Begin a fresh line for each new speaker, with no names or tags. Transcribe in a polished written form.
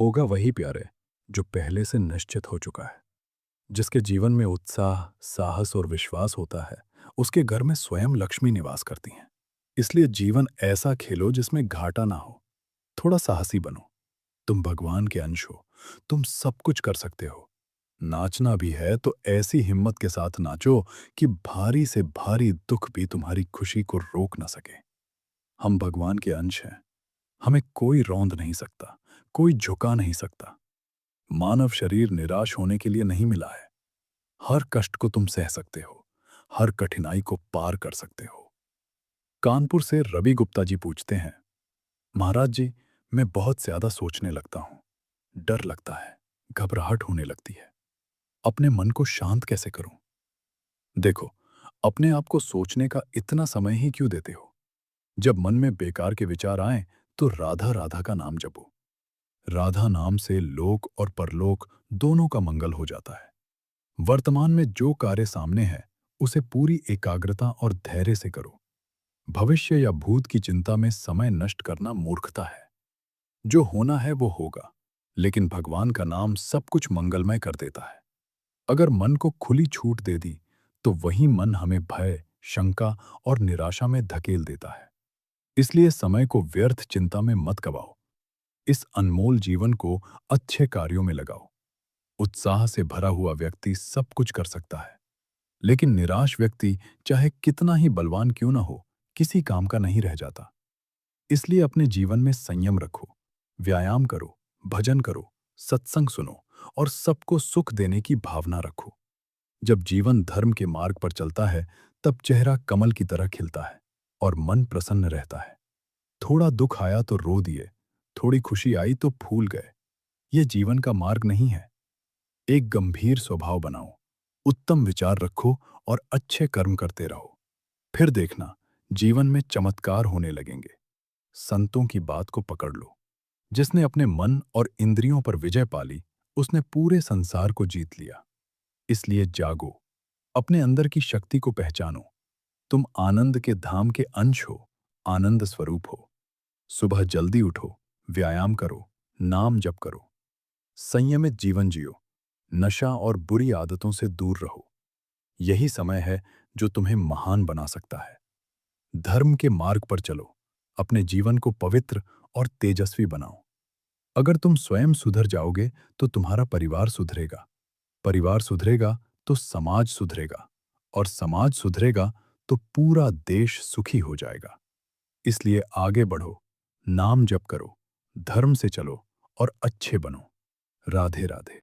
होगा वही प्यारे जो पहले से निश्चित हो चुका है। जिसके जीवन में उत्साह, साहस और विश्वास होता है, उसके घर में स्वयं लक्ष्मी निवास करती हैं। इसलिए जीवन ऐसा खेलो जिसमें घाटा ना हो। थोड़ा साहसी बनो। तुम भगवान के अंश हो। तुम सब कुछ कर सकते हो। नाचना भी है तो ऐसी हिम्मत के साथ नाचो कि भारी से भारी दुख भी तुम्हारी खुशी को रोक ना सके। हम भगवान के अंश हैं। हमें कोई रौंद नहीं सकता, कोई झुका नहीं सकता। मानव शरीर निराश होने के लिए नहीं मिला है। हर कष्ट को तुम सह सकते हो। हर कठिनाई को पार कर सकते हो। कानपुर से रवि गुप्ता जी पूछते हैं, महाराज जी, मैं बहुत ज्यादा सोचने लगता हूं। डर लगता है, घबराहट होने लगती है। अपने मन को शांत कैसे करूं? देखो, अपने आप को सोचने का इतना समय ही क्यों देते हो? जब मन में बेकार के विचार आए तो राधा राधा का नाम जपो। राधा नाम से लोक और परलोक दोनों का मंगल हो जाता है। वर्तमान में जो कार्य सामने है उसे पूरी एकाग्रता और धैर्य से करो। भविष्य या भूत की चिंता में समय नष्ट करना मूर्खता है। जो होना है वो होगा, लेकिन भगवान का नाम सब कुछ मंगलमय कर देता है। अगर मन को खुली छूट दे दी तो वही मन हमें भय, शंका और निराशा में धकेल देता है। इसलिए समय को व्यर्थ चिंता में मत गवाओ। इस अनमोल जीवन को अच्छे कार्यों में लगाओ। उत्साह से भरा हुआ व्यक्ति सब कुछ कर सकता है, लेकिन निराश व्यक्ति चाहे कितना ही बलवान क्यों ना हो, किसी काम का नहीं रह जाता। इसलिए अपने जीवन में संयम रखो, व्यायाम करो, भजन करो, सत्संग सुनो और सबको सुख देने की भावना रखो। जब जीवन धर्म के मार्ग पर चलता है, तब चेहरा कमल की तरह खिलता है और मन प्रसन्न रहता है। थोड़ा दुख आया तो रो दिए, थोड़ी खुशी आई तो फूल गए। ये जीवन का मार्ग नहीं है। एक गंभीर स्वभाव बनाओ, उत्तम विचार रखो और अच्छे कर्म करते रहो। फिर देखना, जीवन में चमत्कार होने लगेंगे। संतों की बात को पकड़ लो। जिसने अपने मन और इंद्रियों पर विजय पा ली, उसने पूरे संसार को जीत लिया। इसलिए जागो, अपने अंदर की शक्ति को पहचानो। तुम आनंद के धाम के अंश हो, आनंद स्वरूप हो। सुबह जल्दी उठो, व्यायाम करो, नाम जप करो, संयमित जीवन जियो, नशा और बुरी आदतों से दूर रहो। यही समय है जो तुम्हें महान बना सकता है। धर्म के मार्ग पर चलो, अपने जीवन को पवित्र और तेजस्वी बनाओ। अगर तुम स्वयं सुधर जाओगे तो तुम्हारा परिवार सुधरेगा। परिवार सुधरेगा तो समाज सुधरेगा, और समाज सुधरेगा तो पूरा देश सुखी हो जाएगा। इसलिए आगे बढ़ो, नाम जप करो, धर्म से चलो और अच्छे बनो। राधे राधे।